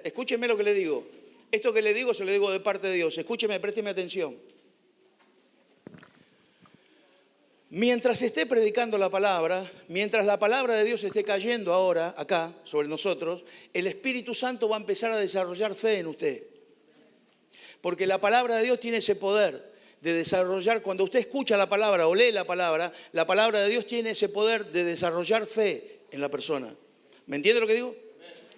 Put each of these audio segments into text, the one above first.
Escúcheme lo que le digo. Esto que le digo se lo digo de parte de Dios. Escúcheme, présteme atención. Mientras esté predicando la palabra, mientras la palabra de Dios esté cayendo ahora, acá, sobre nosotros, el Espíritu Santo va a empezar a desarrollar fe en usted. Porque la palabra de Dios tiene ese poder de desarrollar. Cuando usted escucha la palabra o lee la palabra de Dios tiene ese poder de desarrollar fe en la persona. ¿Me entiende lo que digo?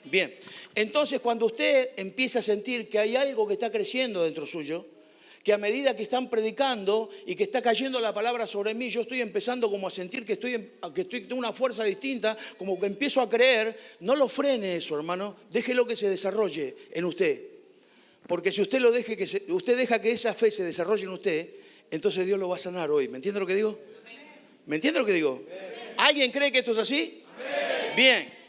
Bien, entonces cuando usted empieza a sentir que hay algo que está creciendo dentro suyo, que a medida que están predicando y que está cayendo la palabra sobre mí, yo estoy empezando como a sentir que tengo una fuerza distinta, como que empiezo a creer, no lo frene eso, hermano, déjelo que se desarrolle en usted. Porque si usted usted deja que esa fe se desarrolle en usted, entonces Dios lo va a sanar hoy. ¿Me entiende lo que digo? ¿Me entiende lo que digo? ¿Alguien cree que esto es así? Bien.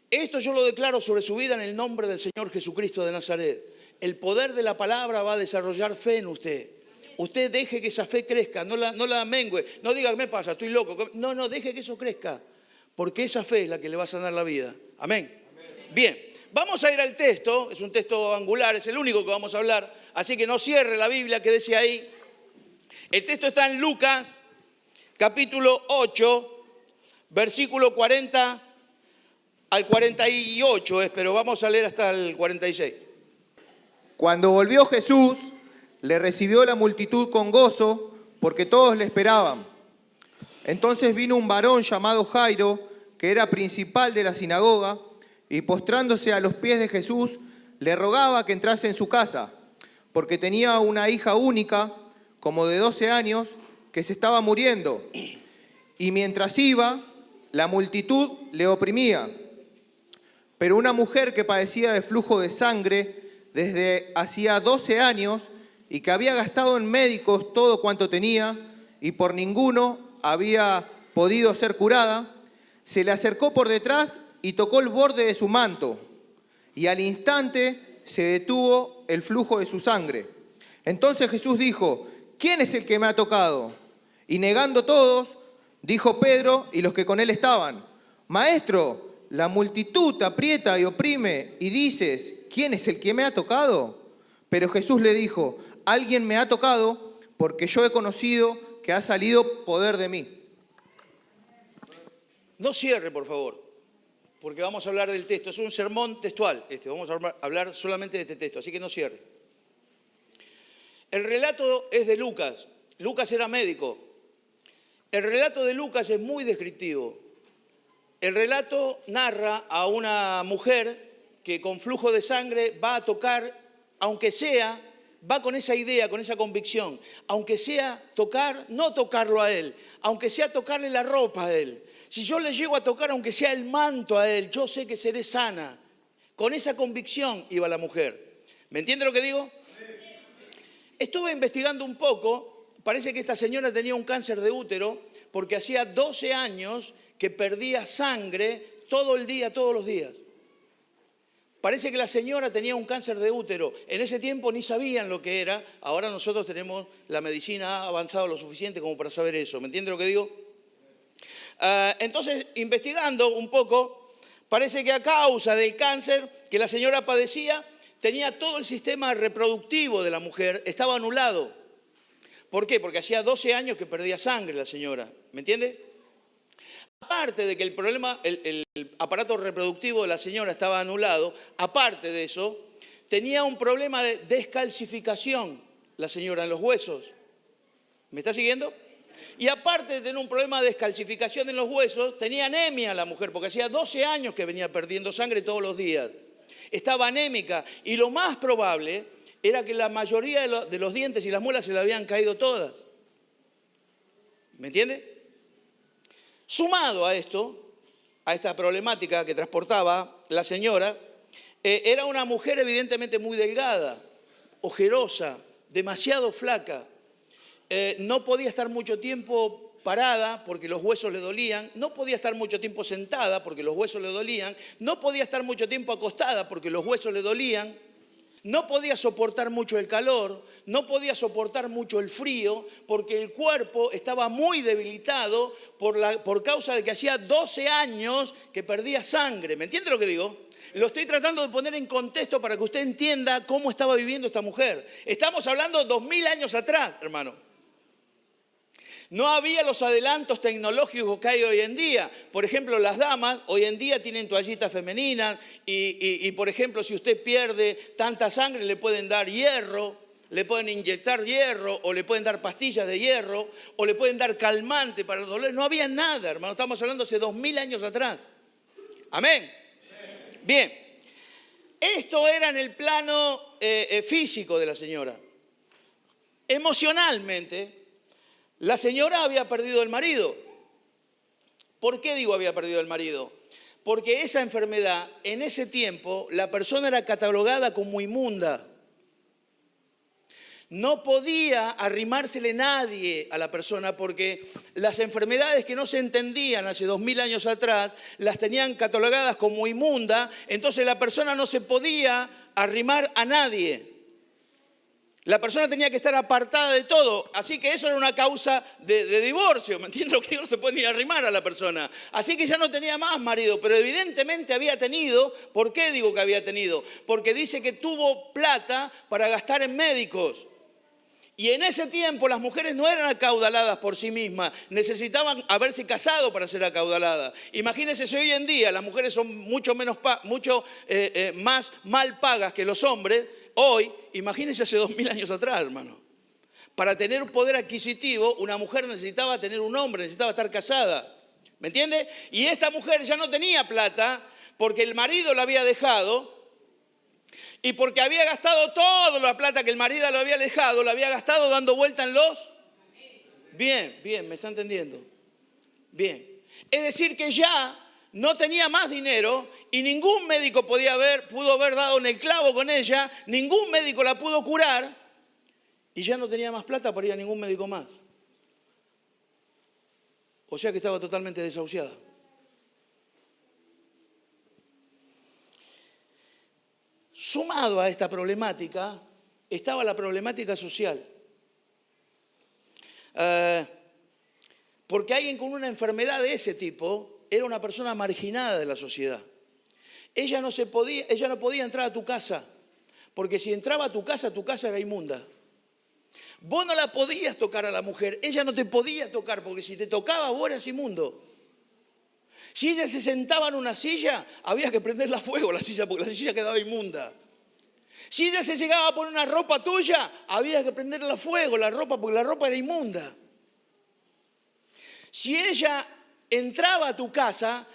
Esto yo lo declaro sobre su vida en el nombre del Señor Jesucristo de Nazaret. El poder de la palabra va a desarrollar fe en usted. Usted deje que esa fe crezca, no la mengue. No diga, ¿qué me pasa? Estoy loco. No, deje que eso crezca. Porque esa fe es la que le va a sanar la vida. Amén. Bien, vamos a ir al texto. Es un texto angular, es el único que vamos a hablar. Así que no cierre la Biblia, quédese ahí. El texto está en Lucas, capítulo 8, versículo 40 al 48, pero vamos a leer hasta el 46. Cuando volvió Jesús, le recibió la multitud con gozo, porque todos le esperaban. Entonces vino un varón llamado Jairo, que era principal de la sinagoga, y postrándose a los pies de Jesús, le rogaba que entrase en su casa, porque tenía una hija única, como de 12 años, que se estaba muriendo. Y mientras iba, la multitud le oprimía. Pero una mujer que padecía de flujo de sangre desde hacía 12 años y que había gastado en médicos todo cuanto tenía y por ninguno había podido ser curada, se le acercó por detrás y tocó el borde de su manto, y al instante se detuvo el flujo de su sangre. Entonces Jesús dijo: ¿quién es el que me ha tocado? Y negando todos, dijo Pedro y los que con él estaban: Maestro, la multitud te aprieta y oprime, y dices: ¿quién es el que me ha tocado? Pero Jesús le dijo: alguien me ha tocado, porque yo he conocido que ha salido poder de mí. No cierre, por favor, porque vamos a hablar del texto. Es un sermón textual, vamos a hablar solamente de este texto, así que no cierre. El relato es de Lucas. Lucas era médico. El relato de Lucas es muy descriptivo. El relato narra a una mujer que con flujo de sangre va a tocar, aunque sea, va con esa idea, con esa convicción, aunque sea tocar, no tocarlo a él, aunque sea tocarle la ropa a él. Si yo le llego a tocar, aunque sea el manto a él, yo sé que seré sana. Con esa convicción iba la mujer. ¿Me entiende lo que digo? Estuve investigando un poco, parece que esta señora tenía un cáncer de útero porque hacía 12 años que perdía sangre todo el día, todos los días. Parece que la señora tenía un cáncer de útero. En ese tiempo ni sabían lo que era. Ahora nosotros tenemos, la medicina ha avanzado lo suficiente como para saber eso. ¿Me entiende lo que digo? Entonces, investigando un poco, parece que a causa del cáncer que la señora padecía, tenía todo el sistema reproductivo de la mujer, estaba anulado. ¿Por qué? Porque hacía 12 años que perdía sangre la señora. ¿Me entiende? Aparte de que el aparato reproductivo de la señora estaba anulado, aparte de eso, tenía un problema de descalcificación la señora en los huesos. ¿Me está siguiendo? Y aparte de tener un problema de descalcificación en los huesos, tenía anemia la mujer, porque hacía 12 años que venía perdiendo sangre todos los días. Estaba anémica y lo más probable era que la mayoría de los dientes y las muelas se le habían caído todas. ¿Me entiende? Sumado a esto, a esta problemática que transportaba la señora, era una mujer evidentemente muy delgada, ojerosa, demasiado flaca. No podía estar mucho tiempo parada porque los huesos le dolían, no podía estar mucho tiempo sentada porque los huesos le dolían, no podía estar mucho tiempo acostada porque los huesos le dolían, no podía soportar mucho el calor, no podía soportar mucho el frío, porque el cuerpo estaba muy debilitado por causa de que hacía 12 años que perdía sangre. ¿Me entiende lo que digo? lo estoy tratando de poner en contexto para que usted entienda cómo estaba viviendo esta mujer. Estamos hablando de 2000 años atrás, hermano. No había los adelantos tecnológicos que hay hoy en día. Por ejemplo, las damas hoy en día tienen toallitas femeninas y, por ejemplo, si usted pierde tanta sangre, le pueden dar hierro, le pueden inyectar hierro o le pueden dar pastillas de hierro o le pueden dar calmante para el dolor. No había nada, hermano. Estamos hablando hace 2000 años atrás. Amén. Bien. Esto era en el plano físico de la señora. Emocionalmente, la señora había perdido el marido. ¿Por qué digo había perdido el marido? Porque esa enfermedad, en ese tiempo, la persona era catalogada como inmunda. No podía arrimársele nadie a la persona porque las enfermedades que no se entendían hace 2000 años atrás las tenían catalogadas como inmunda, entonces la persona no se podía arrimar a nadie. La persona tenía que estar apartada de todo, así que eso era una causa de divorcio, ¿me entiendes? Lo que no se puede ni arrimar a la persona. Así que ya no tenía más marido, pero evidentemente había tenido. ¿Por qué digo que había tenido? Porque dice que tuvo plata para gastar en médicos. Y en ese tiempo las mujeres no eran acaudaladas por sí mismas, necesitaban haberse casado para ser acaudaladas. Imagínense si hoy en día las mujeres son mucho más mal pagas que los hombres. Hoy, imagínense hace 2000 años atrás, hermano. Para tener un poder adquisitivo, una mujer necesitaba tener un hombre, necesitaba estar casada. ¿Me entiende? Y esta mujer ya no tenía plata porque el marido la había dejado y porque había gastado toda la plata que el marido le había dejado, la había gastado dando vuelta en los... Bien, ¿me está entendiendo? Bien. Es decir que ya no tenía más dinero y ningún médico pudo haber dado en el clavo con ella, ningún médico la pudo curar y ya no tenía más plata para ir a ningún médico más. O sea que estaba totalmente desahuciada. Sumado a esta problemática estaba la problemática social. Porque alguien con una enfermedad de ese tipo era una persona marginada de la sociedad. Ella no podía entrar a tu casa, porque si entraba a tu casa era inmunda. Vos no la podías tocar a la mujer, ella no te podía tocar, porque si te tocaba vos eras inmundo. Si ella se sentaba en una silla, había que prenderla a fuego la silla, porque la silla quedaba inmunda. Si ella se llegaba a poner una ropa tuya, había que prenderla a fuego la ropa, porque la ropa era inmunda. Si ella entraba a tu casa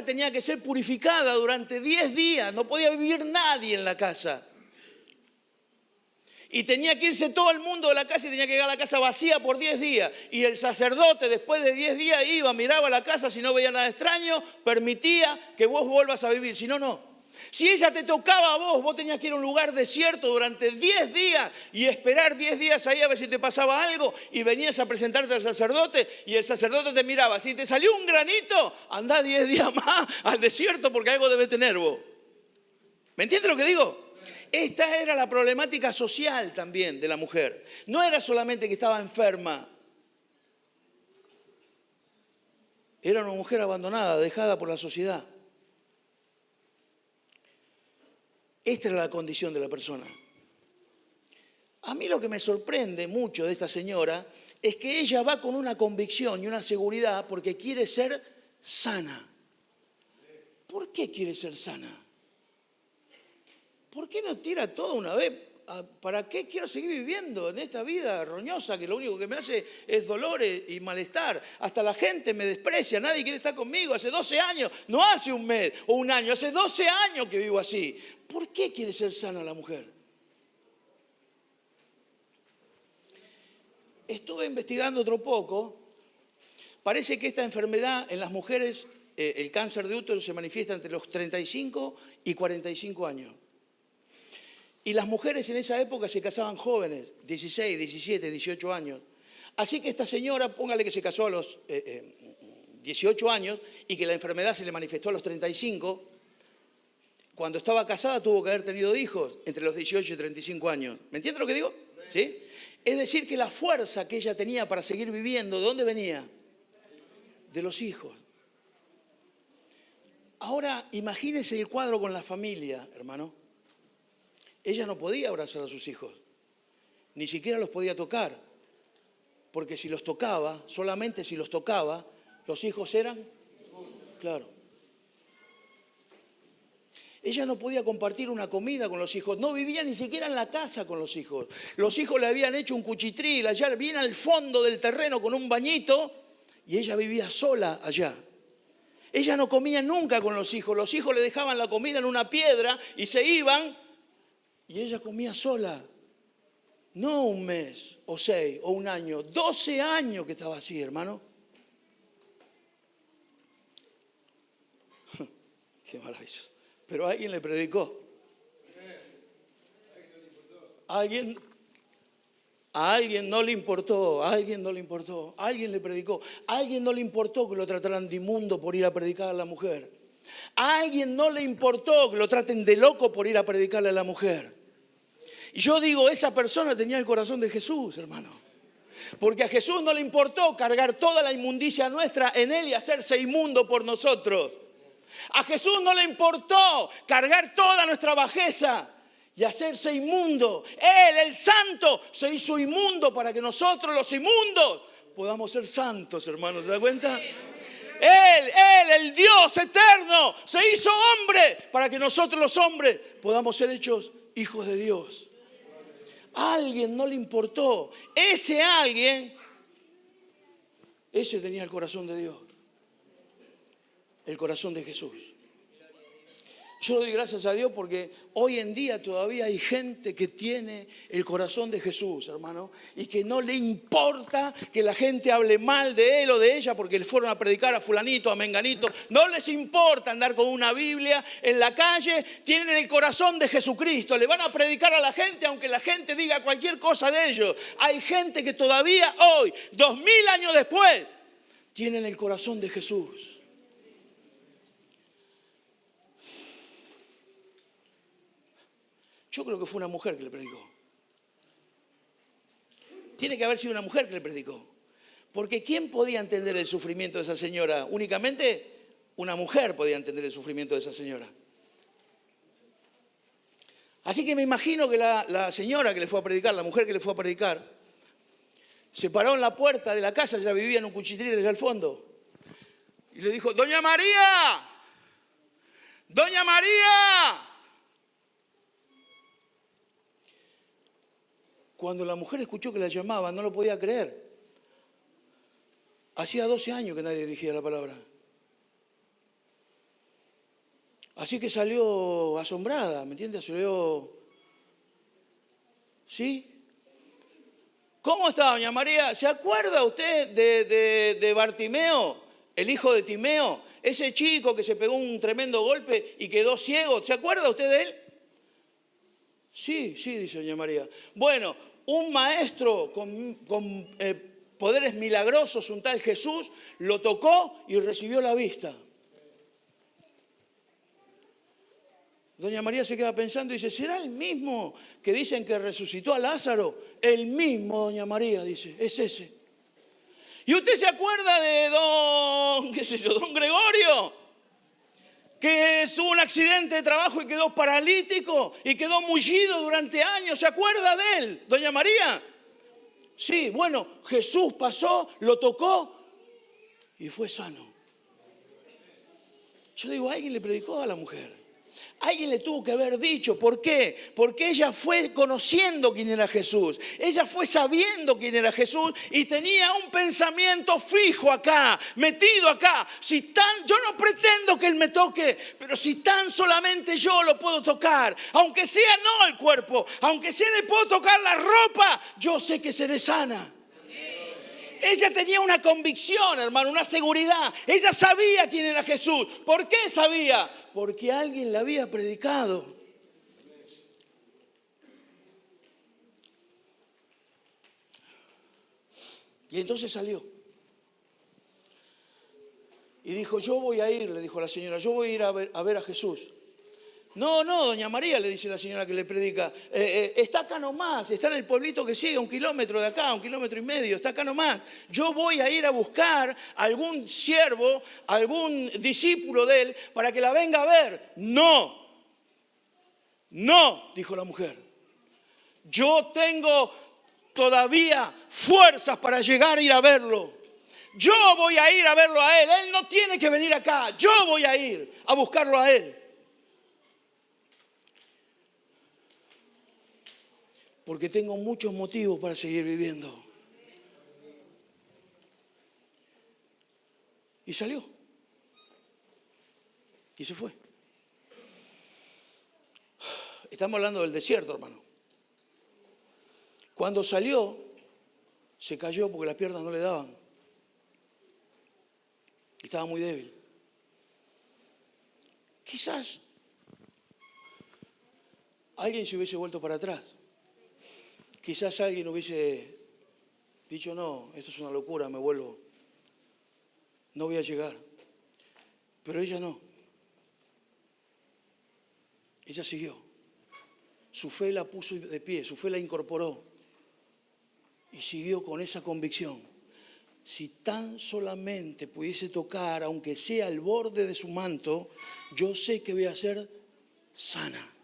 tenía que ser purificada durante 10 días, no podía vivir nadie en la casa. Y tenía que irse todo el mundo de la casa y tenía que llegar a la casa vacía por 10 días. Y el sacerdote después de 10 días iba, miraba la casa, si no veía nada extraño, permitía que vos vuelvas a vivir, si no, no. Si ella te tocaba a vos tenías que ir a un lugar desierto durante 10 días y esperar 10 días ahí a ver si te pasaba algo y venías a presentarte al sacerdote y el sacerdote te miraba. Si te salió un granito, andá 10 días más al desierto porque algo debe tener vos. ¿Me entiendes lo que digo? Esta era la problemática social también de la mujer. No era solamente que estaba enferma. Era una mujer abandonada, dejada por la sociedad. Esta era la condición de la persona. A mí lo que me sorprende mucho de esta señora es que ella va con una convicción y una seguridad porque quiere ser sana. ¿Por qué quiere ser sana? ¿Por qué no tira todo una vez? ¿Para qué quiero seguir viviendo en esta vida roñosa que lo único que me hace es dolores y malestar? Hasta la gente me desprecia, nadie quiere estar conmigo. Hace 12 años, no hace un mes o un año, hace 12 años que vivo así. ¿Por qué quiere ser sana la mujer? Estuve investigando otro poco. Parece que esta enfermedad en las mujeres, el cáncer de útero se manifiesta entre los 35 y 45 años. Y las mujeres en esa época se casaban jóvenes, 16, 17, 18 años. Así que esta señora, póngale que se casó a los 18 años y que la enfermedad se le manifestó a los 35. Cuando estaba casada tuvo que haber tenido hijos entre los 18 y 35 años. ¿Me entiendes lo que digo? ¿Sí? Es decir, que la fuerza que ella tenía para seguir viviendo, ¿de dónde venía? De los hijos. Ahora imagínese el cuadro con la familia, hermano. Ella no podía abrazar a sus hijos, ni siquiera los podía tocar, porque si los tocaba, solamente si los tocaba, los hijos eran, claro. Ella no podía compartir una comida con los hijos, no vivía ni siquiera en la casa con los hijos. Los hijos le habían hecho un cuchitril allá bien al fondo del terreno con un bañito y ella vivía sola allá. Ella no comía nunca con los hijos le dejaban la comida en una piedra y se iban y ella comía sola. No un mes o 6 o un año, 12 años que estaba así, hermano. Qué maravilloso. Pero alguien le predicó. A alguien no le importó, alguien le predicó. A alguien no le importó que lo trataran de inmundo por ir a predicar a la mujer. A alguien no le importó que lo traten de loco por ir a predicarle a la mujer. Y yo digo, esa persona tenía el corazón de Jesús, hermano. Porque a Jesús no le importó cargar toda la inmundicia nuestra en él y hacerse inmundo por nosotros. A Jesús no le importó cargar toda nuestra bajeza y hacerse inmundo. Él, el santo, se hizo inmundo para que nosotros, los inmundos, podamos ser santos, hermanos. ¿Se da cuenta? Él, el Dios eterno, se hizo hombre para que nosotros, los hombres, podamos ser hechos hijos de Dios. A alguien no le importó. Ese alguien, ese tenía el corazón de Dios. El corazón de Jesús. Yo doy gracias a Dios porque hoy en día todavía hay gente que tiene el corazón de Jesús, hermano, y que no le importa que la gente hable mal de él o de ella porque le fueron a predicar a fulanito, a menganito. No les importa andar con una Biblia en la calle, tienen el corazón de Jesucristo. Le van a predicar a la gente aunque la gente diga cualquier cosa de ellos. Hay gente que todavía hoy, 2000 años después, tienen el corazón de Jesús. Yo creo que fue una mujer que le predicó. Tiene que haber sido una mujer que le predicó. Porque ¿quién podía entender el sufrimiento de esa señora? Únicamente una mujer podía entender el sufrimiento de esa señora. Así que me imagino que la señora que le fue a predicar, la mujer que le fue a predicar, se paró en la puerta de la casa, ella vivía en un cuchitril allá al fondo, y le dijo, ¡Doña María! ¡Doña María! Cuando la mujer escuchó que la llamaban, no lo podía creer. Hacía 12 años que nadie dirigía la palabra. Así que salió asombrada, ¿me entiendes? Salió... ¿Sí? ¿Cómo está, doña María? ¿Se acuerda usted de Bartimeo, el hijo de Timeo? Ese chico que se pegó un tremendo golpe y quedó ciego. ¿Se acuerda usted de él? Sí, dice doña María. Bueno, un maestro con poderes milagrosos, un tal Jesús, lo tocó y recibió la vista. Doña María se queda pensando y dice, ¿será el mismo que dicen que resucitó a Lázaro? El mismo, doña María, dice, es ese. ¿Y usted se acuerda de don Gregorio? Que tuvo un accidente de trabajo y quedó paralítico y quedó mullido durante años. ¿Se acuerda de él, doña María? Sí, bueno, Jesús pasó, lo tocó y fue sano. Yo digo, alguien le predicó a la mujer. Alguien le tuvo que haber dicho. ¿Por qué? Porque ella fue conociendo quién era Jesús. Ella fue sabiendo quién era Jesús y tenía un pensamiento fijo acá, metido acá. Yo no pretendo que Él me toque, pero si tan solamente yo lo puedo tocar, aunque sea no el cuerpo, aunque sea le puedo tocar la ropa, yo sé que seré sana. Ella tenía una convicción, hermano, una seguridad. Ella sabía quién era Jesús. ¿Por qué sabía? Porque alguien le había predicado. Y entonces salió. Y dijo, yo voy a ir, le dijo la señora, yo voy a ir a ver a Jesús. No, no, doña María, le dice la señora que le predica, está acá nomás, está en el pueblito que sigue, 1 kilómetro de acá, 1,5 kilómetros, está acá nomás. Yo voy a ir a buscar algún siervo, algún discípulo de él, para que la venga a ver. No, no, dijo la mujer. Yo tengo todavía fuerzas para llegar a ir a verlo. Yo voy a ir a verlo a él. Él no tiene que venir acá. Yo voy a ir a buscarlo a él. Porque tengo muchos motivos para seguir viviendo. Y salió. Y se fue. Estamos hablando del desierto, hermano. Cuando salió, se cayó porque las piernas no le daban. Estaba muy débil. Quizás alguien se hubiese vuelto para atrás. Quizás alguien hubiese dicho, no, esto es una locura, me vuelvo. No voy a llegar. Pero ella no. Ella siguió. Su fe la puso de pie, su fe la incorporó. Y siguió con esa convicción. Si tan solamente pudiese tocar, aunque sea el borde de su manto, yo sé que voy a ser sana.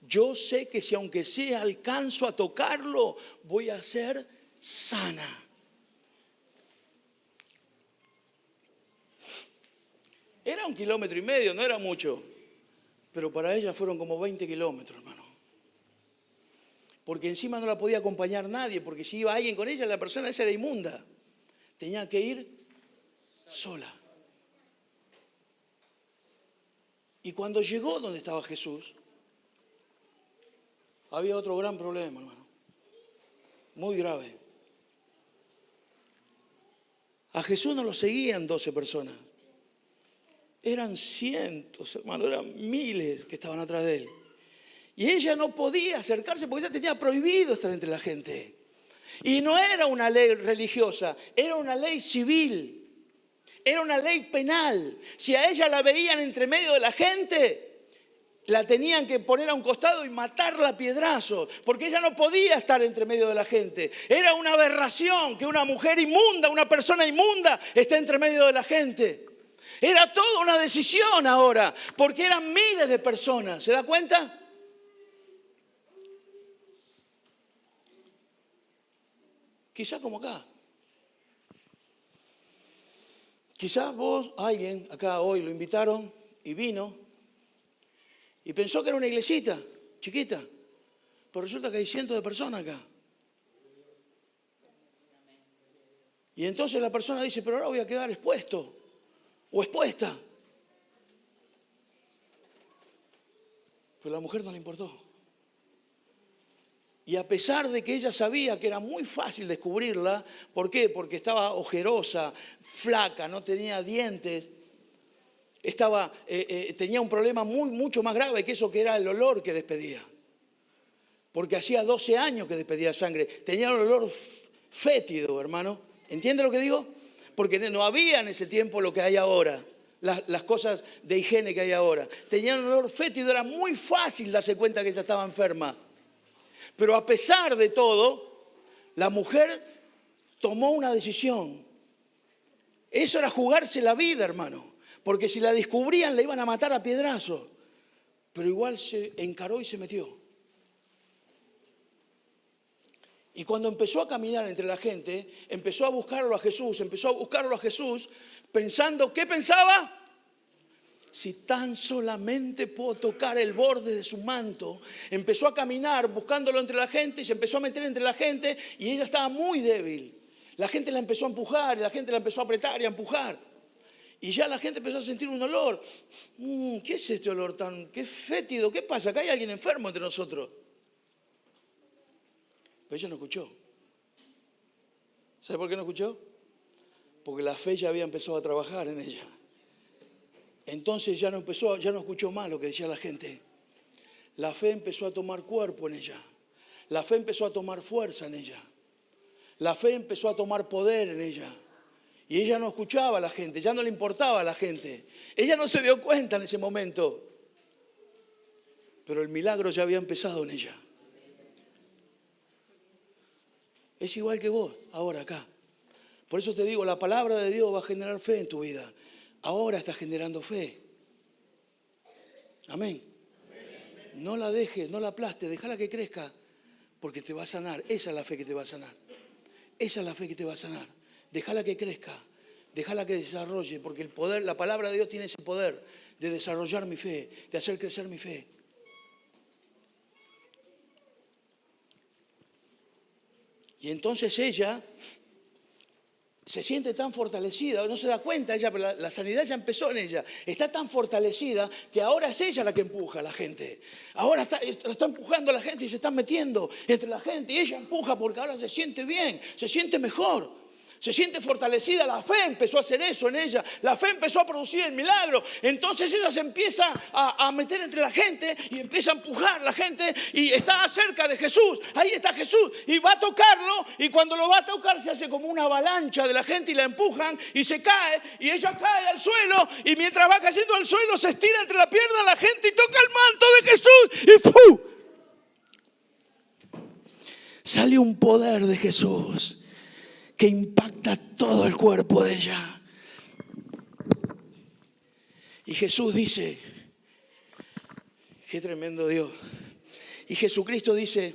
Yo sé que si aunque sea alcanzo a tocarlo, voy a ser sana. Era 1,5 kilómetros, no era mucho. Pero para ella fueron como 20 kilómetros, hermano. Porque encima no la podía acompañar nadie, porque si iba alguien con ella, la persona esa era inmunda. Tenía que ir sola. Y cuando llegó donde estaba Jesús, había otro gran problema, hermano. Muy grave. A Jesús no lo seguían 12 personas. Eran cientos, hermano, eran miles que estaban atrás de él. Y ella no podía acercarse porque ella tenía prohibido estar entre la gente. Y no era una ley religiosa, era una ley civil. Era una ley penal. Si a ella la veían entre medio de la gente, la tenían que poner a un costado y matarla a piedrazos, porque ella no podía estar entre medio de la gente. Era una aberración que una mujer inmunda, una persona inmunda, esté entre medio de la gente. Era toda una decisión ahora, porque eran miles de personas. ¿Se da cuenta? Quizás como acá. Quizás vos, alguien acá hoy lo invitaron y vino y pensó que era una iglesita chiquita, pero resulta que hay cientos de personas acá. Y entonces la persona dice, pero ahora voy a quedar expuesto o expuesta. Pero a la mujer no le importó. Y a pesar de que ella sabía que era muy fácil descubrirla, ¿por qué? Porque estaba ojerosa, flaca, no tenía dientes, tenía un problema mucho más grave que eso, que era el olor que despedía. Porque hacía 12 años que despedía sangre. Tenía un olor fétido, hermano. ¿Entiende lo que digo? Porque no había en ese tiempo lo que hay ahora, las cosas de higiene que hay ahora. Tenía un olor fétido, era muy fácil darse cuenta que ella estaba enferma. Pero a pesar de todo, la mujer tomó una decisión. Eso era jugarse la vida, hermano. Porque si la descubrían, la iban a matar a piedrazos. Pero igual se encaró y se metió. Y cuando empezó a caminar entre la gente, empezó a buscarlo a Jesús, pensando, ¿qué pensaba? Si tan solamente puedo tocar el borde de su manto. Empezó a caminar buscándolo entre la gente y se empezó a meter entre la gente y ella estaba muy débil. La gente la empezó a empujar y la gente la empezó a apretar y a empujar. Y ya la gente empezó a sentir un olor. ¿Qué es este olor qué fétido? ¿Qué pasa? Acá hay alguien enfermo entre nosotros. Pero ella no escuchó. ¿Sabe por qué no escuchó? Porque la fe ya había empezado a trabajar en ella. Entonces ya no escuchó más lo que decía la gente. La fe empezó a tomar cuerpo en ella. La fe empezó a tomar fuerza en ella. La fe empezó a tomar poder en ella. Y ella no escuchaba a la gente, ya no le importaba a la gente. Ella no se dio cuenta en ese momento. pero el milagro ya había empezado en ella. Es igual que vos, ahora acá. Por eso te digo, la palabra de Dios va a generar fe en tu vida. Ahora está generando fe. Amén. No la dejes, no la aplastes, déjala que crezca, porque te va a sanar. Esa es la fe que te va a sanar. Esa es la fe que te va a sanar. Déjala que crezca, déjala que desarrolle, porque el poder, la palabra de Dios tiene ese poder de desarrollar mi fe, de hacer crecer mi fe. Y entonces ella se siente tan fortalecida, no se da cuenta ella, pero la sanidad ya empezó en ella. Está tan fortalecida que ahora es ella la que empuja a la gente. Ahora está empujando a la gente y se está metiendo entre la gente. Y ella empuja porque ahora se siente bien, se siente mejor. Se siente fortalecida, la fe empezó a hacer eso en ella, la fe empezó a producir el milagro. Entonces ella se empieza a meter entre la gente y empieza a empujar a la gente y está cerca de Jesús. Ahí está Jesús y va a tocarlo, y cuando lo va a tocar se hace como una avalancha de la gente y la empujan y se cae, y ella cae al suelo, y mientras va cayendo al suelo se estira entre la pierna de la gente y toca el manto de Jesús y ¡fu! Sale un poder de Jesús que impacta todo el cuerpo de ella. Y Jesús dice, qué tremendo Dios. Y Jesucristo dice,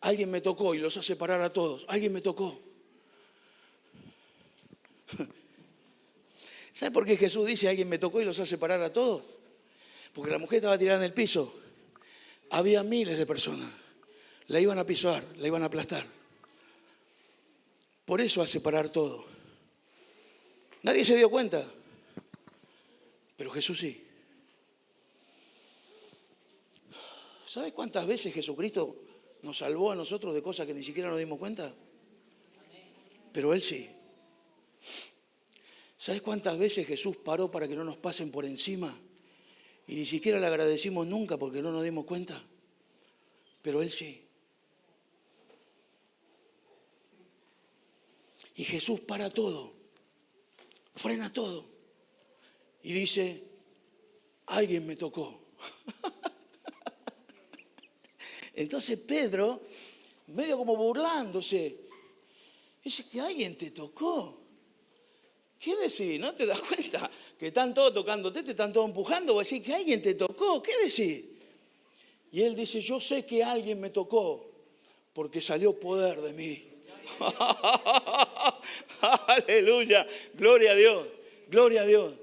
alguien me tocó y los hace parar a todos. Alguien me tocó. ¿Sabe por qué Jesús dice, alguien me tocó y los hace parar a todos? Porque la mujer estaba tirada en el piso. Había miles de personas. La iban a pisar, la iban a aplastar. Por eso hace parar todo. Nadie se dio cuenta, pero Jesús sí. ¿Sabes cuántas veces Jesucristo nos salvó a nosotros de cosas que ni siquiera nos dimos cuenta? Pero Él sí. ¿Sabes cuántas veces Jesús paró para que no nos pasen por encima? Y ni siquiera le agradecimos nunca porque no nos dimos cuenta. Pero Él sí. Y Jesús para todo, frena todo y dice, alguien me tocó. Entonces Pedro, medio como burlándose, dice que alguien te tocó. ¿Qué decís? ¿No te das cuenta que están todos tocándote, te están todos empujando? Vos decís que alguien te tocó. ¿Qué decís? Y él dice, yo sé que alguien me tocó porque salió poder de mí. Aleluya, gloria a Dios, gloria a Dios.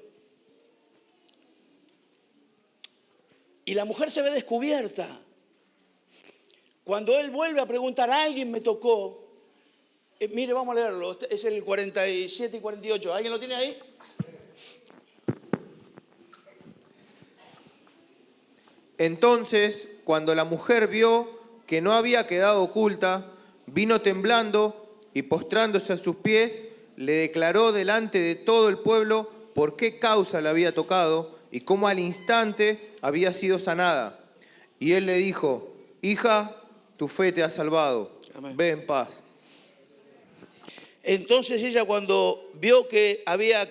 Y la mujer se ve descubierta. Cuando él vuelve a preguntar, alguien me tocó. Mire, vamos a leerlo, es el 47 y 48. ¿Alguien lo tiene ahí? Entonces, cuando la mujer vio que no había quedado oculta, vino temblando y postrándose a sus pies, le declaró delante de todo el pueblo por qué causa le había tocado y cómo al instante había sido sanada. Y él le dijo, hija, tu fe te ha salvado. Amén. Ve en paz. Entonces ella, cuando vio que no había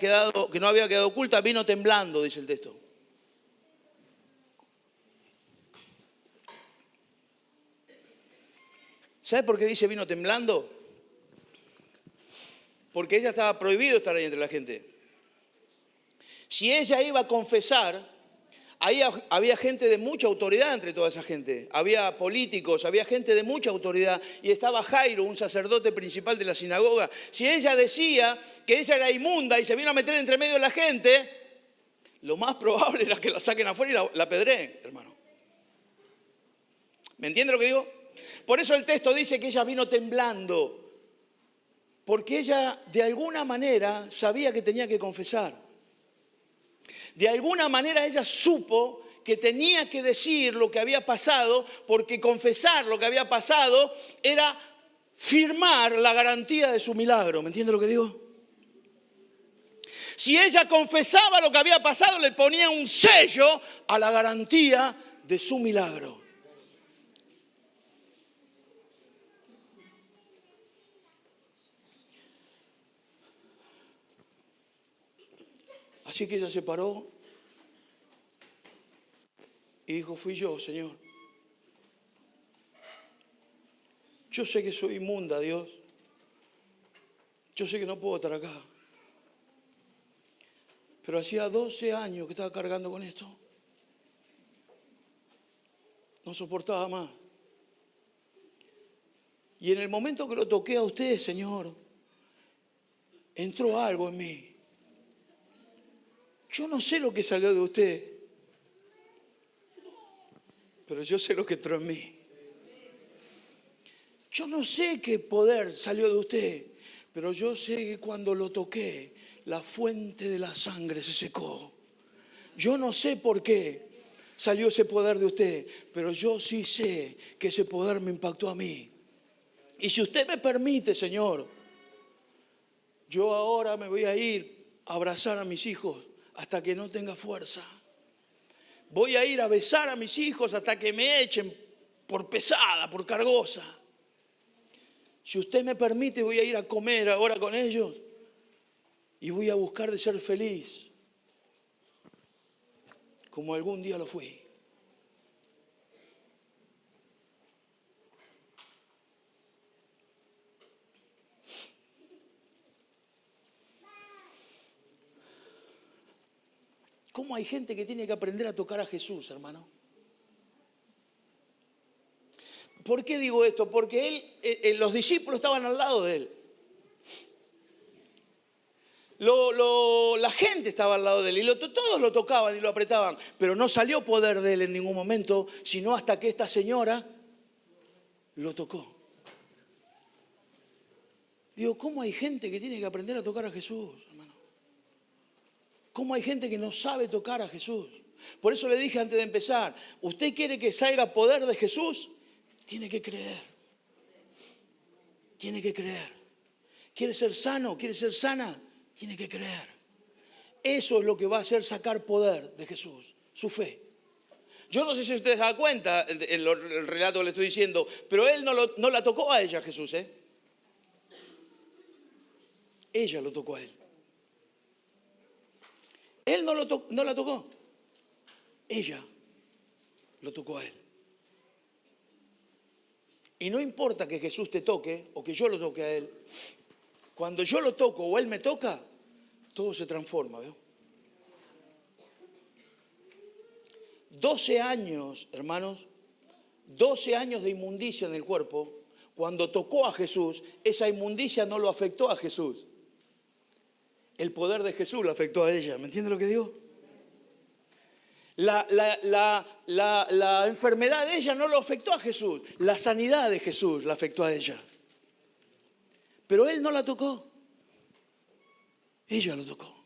quedado oculta, vino temblando, dice el texto. ¿Sabe por qué dice vino temblando? Porque ella estaba prohibido estar ahí entre la gente. Si ella iba a confesar, ahí había gente de mucha autoridad entre toda esa gente. Había políticos, había gente de mucha autoridad. Y estaba Jairo, un sacerdote principal de la sinagoga. Si ella decía que ella era inmunda y se vino a meter entre medio de la gente, lo más probable era que la saquen afuera y la apedreen, hermano. ¿Me entiende lo que digo? Por eso el texto dice que ella vino temblando, porque ella de alguna manera sabía que tenía que confesar. De alguna manera ella supo que tenía que decir lo que había pasado, porque confesar lo que había pasado era firmar la garantía de su milagro. ¿Me entiende lo que digo? Si ella confesaba lo que había pasado, le ponía un sello a la garantía de su milagro. Así que ella se paró Y dijo, fui yo, Señor. Yo sé que soy inmunda, Dios. Yo sé que no puedo estar acá. Pero hacía 12 años que estaba cargando con esto. No soportaba más. Y en el momento que lo toqué a usted, Señor, entró algo en mí. Yo no sé lo que salió de usted, pero yo sé lo que entró en mí. Yo no sé qué poder salió de usted, pero yo sé que cuando lo toqué, la fuente de la sangre se secó. Yo no sé por qué salió ese poder de usted, pero yo sí sé que ese poder me impactó a mí. Y si usted me permite, Señor, yo ahora me voy a ir a abrazar a mis hijos hasta que no tenga fuerza. Voy a ir a besar a mis hijos hasta que me echen por pesada, por cargosa. Si usted me permite, voy a ir a comer ahora con ellos y voy a buscar de ser feliz, como algún día lo fui. ¿Cómo hay gente que tiene que aprender a tocar a Jesús, hermano? ¿Por qué digo esto? Porque los discípulos estaban al lado de él. La gente estaba al lado de él y todos lo tocaban y lo apretaban, pero no salió poder de él en ningún momento, sino hasta que esta señora lo tocó. Digo, ¿cómo hay gente que tiene que aprender a tocar a Jesús, hermano? ¿Cómo hay gente que no sabe tocar a Jesús? Por eso le dije antes de empezar, ¿usted quiere que salga poder de Jesús? Tiene que creer. Tiene que creer. ¿Quiere ser sano? ¿Quiere ser sana? Tiene que creer. Eso es lo que va a hacer sacar poder de Jesús, su fe. Yo no sé si usted se da cuenta el relato que le estoy diciendo, pero él no la tocó a ella, Jesús, ¿eh? Ella lo tocó a él. Él no la tocó. Ella lo tocó a él. Y no importa que Jesús te toque o que yo lo toque a él. Cuando yo lo toco o él me toca, todo se transforma, ¿veo? 12 años, hermanos, 12 años de inmundicia en el cuerpo. Cuando tocó a Jesús, esa inmundicia no lo afectó a Jesús. El poder de Jesús lo afectó a ella. ¿Me entiende lo que digo? La enfermedad de ella no lo afectó a Jesús. La sanidad de Jesús la afectó a ella. Pero él no la tocó. Ella lo tocó.